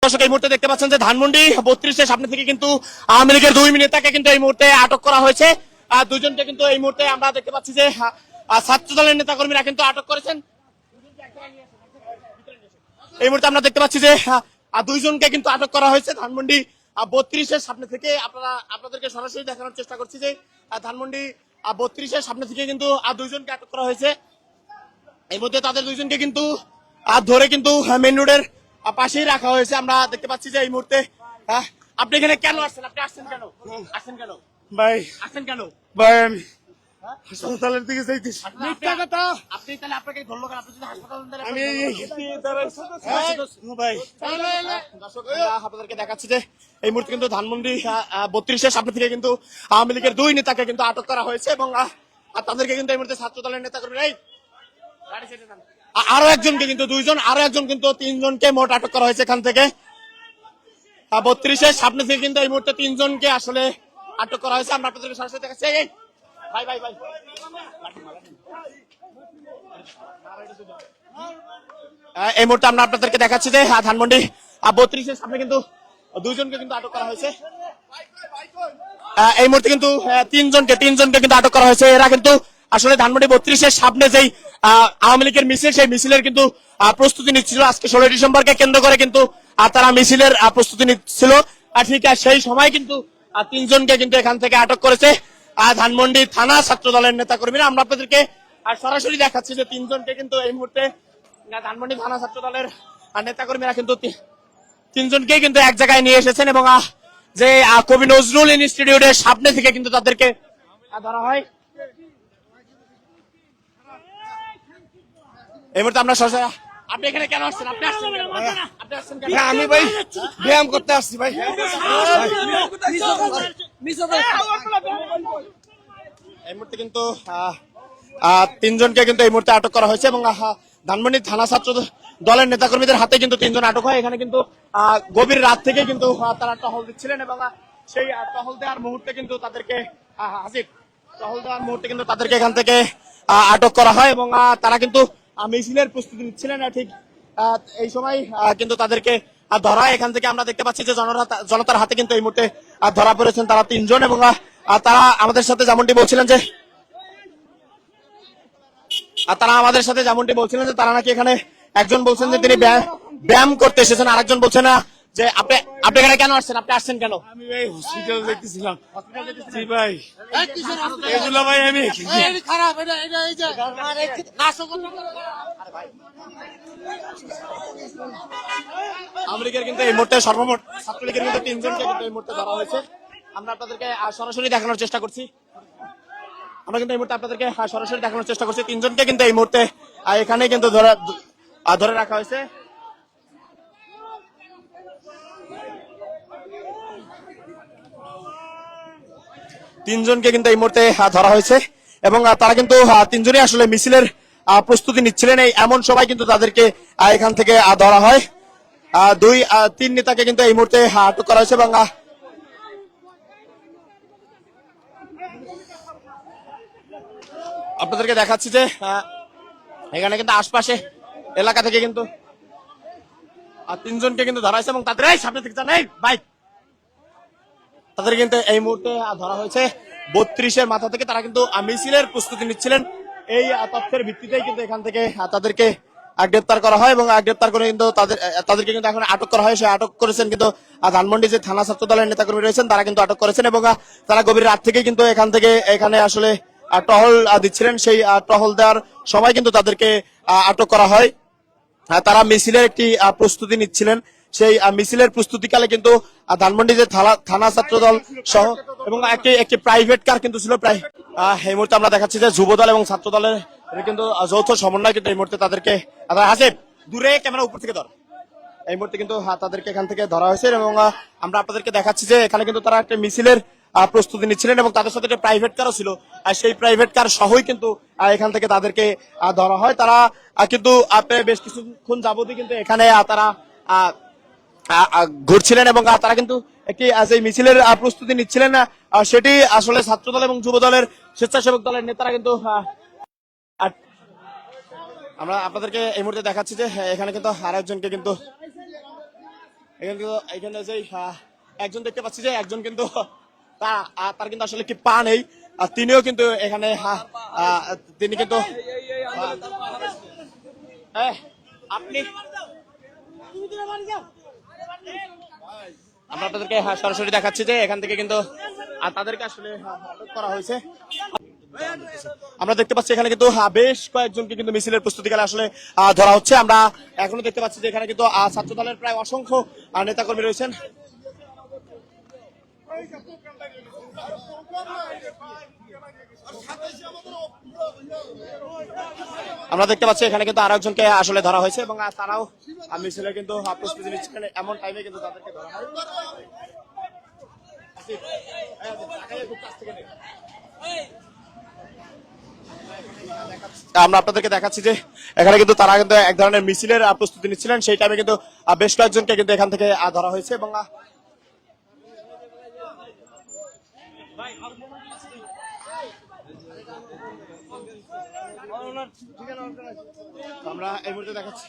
দর্শক এই মুহূর্তে দেখতে পাচ্ছেন যে ধানমন্ডি 32-এর সামনে থেকে কিন্তু আওয়ামী লীগের 2 নেতাকে কিন্তু এই মুহূর্তে আটক করা হয়েছে। দুইজনকে কিন্তু এই মুহূর্তে আমরা দেখতে পাচ্ছি যে ছাত্র দলের নেতাকর্মীরা কিন্তু আটক করেছেন। এই মুহূর্তে আমরা দেখতে পাচ্ছি যে দুইজনকে কিন্তু আটক করা হয়েছে ধানমন্ডি 32-এর সামনে থেকে। আপনাদেরকে সরাসরি দেখানোর চেষ্টা করছি যে ধানমন্ডি 32-এর সামনে থেকে কিন্তু দুইজনকে আটক করা হয়েছে। এই মধ্যে তাদের দুইজনকে কিন্তু ধরে কিন্তু মেইন রোডের পাশেই রাখা হয়েছে। আমরা দেখতে পাচ্ছি যে এই মুহূর্তে আপনি এখানে কেন আসছেন? আপনি আসছেন কেন? আসছেন কেন ভাই? আসছেন কেন ভাই আমি হাসপাতালের দিকে যাইতেছি। মিথ্যা কথা। আপনি তাহলে আপনাকে ধরলো কেন? আপনি যদি হাসপাতালে আমি ভাই দর্শক আপনাদেরকে দেখাচ্ছি যে এই মুহূর্তে কিন্তু ধানমন্ডি 32-এর সামনে থেকে কিন্তু আওয়ামী লীগের 2 নেতাকে কিন্তু আটক করা হয়েছে এবং তাদেরকে কিন্তু এই মুহূর্তে ছাত্র দলের নেতা কর্মীরা আরো একজনকে কিন্তু আরো একজন কিন্তু 3 জনকে মোট আটক করা হয়েছে এখান থেকে। 32-এর সামনে থেকে কিন্তু এই মুহূর্তে 3 জনকে আসলে আটক করা হয়েছে। আমরা আপনাদেরকে সরাসরি দেখাচ্ছি। ভাই ভাই ভাই এই মুহূর্তে আমরা আপনাদেরকে দেখাচ্ছি যে ধানমন্ডি 32-এর সামনে কিন্তু 2 জনকে কিন্তু আটক করা হয়েছে। এই মুহূর্তে কিন্তু 3 জনকে কিন্তু আটক করা হয়েছে। এরা কিন্তু আসলে ধানমন্ডি 32-এর সামনে যেই আওয়ামী লীগের মিছিল, সেই মিছিলের কিন্তু প্রস্তুতি নিচ্ছিল। আজকে 16 ডিসেম্বরকে কেন্দ্র করে কিন্তু তারা মিছিলের প্রস্তুতি নিচ্ছিল। ঠিক সেই সময় কিন্তু 3 জনকে কিন্তু এখান থেকে আটক করেছে ধানমন্ডি থানা ছাত্র দলের নেতা কর্মীরা। আমরা আপনাদেরকে সরাসরি দেখাচ্ছি যে 3 জনকে কিন্তু এই মুহূর্তে ধানমন্ডি থানা ছাত্র দলের নেতা কর্মীরা কিন্তু 3 জনকেই কিন্তু এক জায়গায় নিয়ে এসেছেন এবং যে কবি নজরুল ইনস্টিটিউটের সামনে থেকে কিন্তু তাদেরকে ধরা হয়। এই মুহূর্তে আমরা আপনি এখানে কেন আসছেন? আপনি আসছেন কেন? আপনি আসছেন কেন? আমি ভাই ব্যায়াম করতে আসছি ভাই। এই মুহূর্তে কিন্তু 3 জনকে কিন্তু এই মুহূর্তে আটক করা হয়েছে এবং ধানমন্ডি থানা ছাত্র দলের নেতাকর্মীদের হাতে কিন্তু 3 জন আটক হয়। এখানে কিন্তু গভীর রাত থেকে কিন্তু তারা টহল দিচ্ছিলেন এবং সেই টহল দেওয়ার মুহূর্তে কিন্তু তাদেরকে এখান থেকে আটক করা হয় এবং তারা কিন্তু মিছিলের প্রস্তুতি নিচ্ছিলেন। ঠিক এই সময় কিন্তু তাদেরকে ধরা। এখান থেকে আমরা দেখতে পাচ্ছি যে জনতার হাতে কিন্তু এই মুহূর্তে ধরা পড়েছেন তারা 3 জন এবং তারা আমাদের সাথে যেমনটি বলছিলেন যে তারা নাকি এখানে একজন বলছেন যে তিনি ব্যায়াম করতে এসেছেন, আরেকজন বলছেন যে আপনি এখানে কেন আসছেন? আপনি আসছেন কেন? আমি ভাই হসপিটালে যাইতেছিলাম। জি ভাই এগুলো ভাই আমি খারাপ আওয়ামী লীগের কিন্তু এই মুহূর্তে সর্বমোট ছাত্রলীগের কিন্তু 3 জনকে কিন্তু এই মুহূর্তে ধরা হয়েছে। আমরা আপনাদেরকে সরাসরি দেখানোর চেষ্টা করছি। 3 জনকে কিন্তু এই মুহূর্তে এখানে কিন্তু ধরে রাখা হয়েছে। ধরা হয়েছে এবং তারা কিন্তু 3 জনই আসলে মিছিলের প্রস্তুতি নিচ্ছিলেন। এই এমন সবাই কিন্তু তাদেরকে এখান থেকে ধরা হয়। 2-3 নেতাকে কিন্তু এই মুহূর্তে আটক করা হয়েছে এবং আপনাদেরকে দেখাচ্ছি যে এখানে কিন্তু আশপাশে এলাকা থেকে কিন্তু 3 জনকে কিন্তু ধরা হয়েছে এবং তাদের সামনে থেকে তাদের কিন্তু এই মুহূর্তে ধরা হয়েছে 32-এর মাথা থেকে। তারা কিন্তু মিছিলের প্রস্তুতি নিচ্ছিলেন। এই তথ্যের ভিত্তিতেই কিন্তু এখান থেকে তাদেরকে গ্রেপ্তার করা হয় এবং গ্রেপ্তার করে কিন্তু তাদেরকে কিন্তু এখন আটক করা হয়। সে আটক করেছেন কিন্তু ধানমন্ডি যে থানা ছাত্র দলের নেতাকর্মী রয়েছেন তারা কিন্তু আটক করেছেন এবং তারা গভীর রাত থেকে কিন্তু এখানে আসলে টহল দিচ্ছিলেন। সেই টহল দেওয়ার সময় কিন্তু তাদেরকে আটক করা হয়। তারা মিছিলের একটি প্রস্তুতি নিচ্ছিলেন। সেই মিছিলের প্রস্তুতিকালে কিন্তু ধানমন্ডি যে থানা ছাত্র দল সহ এবং একটি প্রাইভেট কার কিন্তু ছিল। প্রায় এই মুহূর্তে আমরা দেখাচ্ছি যে যুব দল এবং ছাত্র দলের কিন্তু যৌথ সমন্বয় কিন্তু এই মুহূর্তে তাদেরকে হাসিব দূরে ক্যামেরা উপর থেকে এই মুহূর্তে কিন্তু তাদেরকে এখান থেকে ধরা হয়েছে এবং আমরা আপনাদেরকে দেখাচ্ছি যে এখানে কিন্তু তারা একটা মিছিলের প্রস্তুতি নিচ্ছিলেন এবং তাদের সাথে একটা প্রাইভেট কারও ছিল। সেই প্রাইভেট কার সহই কিন্তু এখান থেকে তাদেরকে ধরা হয়। তারা কিন্তু বেশ কিছুক্ষণ যাবতই কিন্তু এখানে তারা ঘুরছিলেন এবং তারা কিন্তু একটি মিছিলের প্রস্তুতি নিচ্ছিলেন। সেটি আসলে ছাত্রদল এবং যুব দলের স্বেচ্ছাসেবক দলের নেতারা কিন্তু আমরা আপনাদেরকে এই মুহূর্তে দেখাচ্ছি যে এখানে কিন্তু আরেকজনকে কিন্তু এখানে যে একজন দেখতে পাচ্ছি যে একজন কিন্তু তার কিন্তু আসলে কি পা নেই, আর তিনিও কিন্তু এখানে তিনি কিন্তু আপনি আমরা আপনাদেরকে সরাসরি দেখাচ্ছি যে এখান থেকে কিন্তু তাদেরকে আসলে আটক করা হয়েছে। আমরা দেখতে পাচ্ছি এখানে কিন্তু বেশ কয়েকজনকে কিন্তু মিছিলের প্রস্তুতিকালে আসলে ধরা হচ্ছে। আমরা এখনো দেখতে পাচ্ছি যে এখানে কিন্তু ছাত্র দলের প্রায় অসংখ্য নেতাকর্মী রয়েছেন। আমরা দেখতে পাচ্ছি এখানে কিন্তু আরো একজনকে আসলে ধরা হয়েছে এবং তারাও মিছিলের কিন্তু প্রস্তুতি নিচ্ছেন, এমন টাইমে কিন্তু তাদেরকে ধরা হয়। আমরা আপনাদেরকে দেখাচ্ছি যে এখানে কিন্তু তারা কিন্তু এক ধরনের মিছিলের প্রস্তুতি নিচ্ছিলেন, সেই টাইমে কিন্তু বেশ কয়েকজনকে কিন্তু এখান থেকে ধরা হয়েছে এবং আমরা এই মুহূর্তে দেখাচ্ছি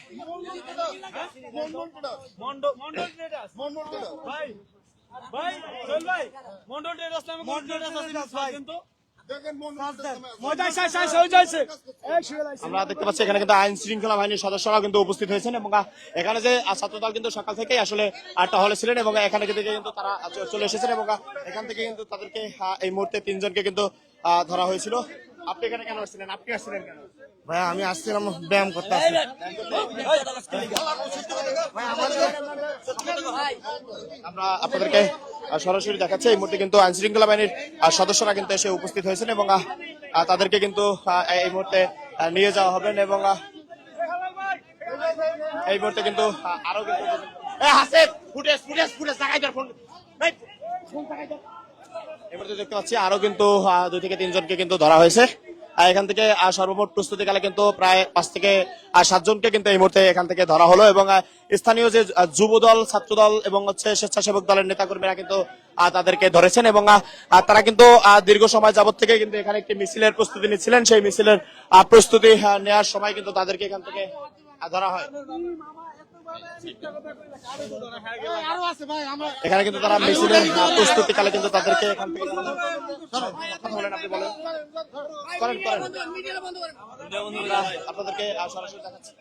আমরা দেখতে পাচ্ছি এখানে কিন্তু আইন শৃঙ্খলা বাহিনীর সদস্যরা কিন্তু উপস্থিত হয়েছেন এবং এখানে যে ছাত্রদল কিন্তু সকাল থেকেই আসলে টহলে ছিলেন এবং এখানে কিন্তু তারা চলে এসেছেন এবং এখান থেকে কিন্তু তাদেরকে এই মুহূর্তে 3 জনকে কিন্তু ধরা হয়েছিল। আপনি এখানে কেন আসছিলেন? আপনি আসছিলেন কেন? ভাই আমি আসছিলাম ব্যায়াম করতে। আমরা আপনাদেরকে সরাসরি দেখাচ্ছি এই মুহূর্তে কিন্তু আইন শৃঙ্খলা বাহিনীর সদস্যরা কিন্তু এসে উপস্থিত হয়েছেন এবং তাদেরকে কিন্তু এই মুহূর্তে নিয়ে যাওয়া হবেন এবং এই মুহূর্তে কিন্তু আরো কিন্তু এই মুহূর্তে দেখতে পাচ্ছি আরো কিন্তু 2 থেকে 3 জনকে কিন্তু ধরা হয়েছে। এখান থেকে সর্বমোট প্রস্তুতিকালে কিন্তু প্রায় 5 থেকে 7 জনকে কিন্তু এই মুহূর্তে এখান থেকে ধরা হলো এবং স্থানীয় যে যুব দল, ছাত্র দল এবং স্বেচ্ছাসেবক দলের নেতাকর্মীরা কিন্তু তাদেরকে ধরেছেন এবং তারা কিন্তু দীর্ঘ সময় যাবত থেকে কিন্তু এখানে একটি মিছিলের প্রস্তুতি নিচ্ছিলেন। সেই মিছিলের প্রস্তুতি নেওয়ার সময় কিন্তু তাদেরকে এখান থেকে ধরা হয়। এখানে কিন্তু তারা মিছিলের প্রস্তুতিকালে কিন্তু তাদেরকে এখান থেকে বলেন, আপনি বলেন, করেন আপনাদেরকে সরাসরি দেখাচ্ছি।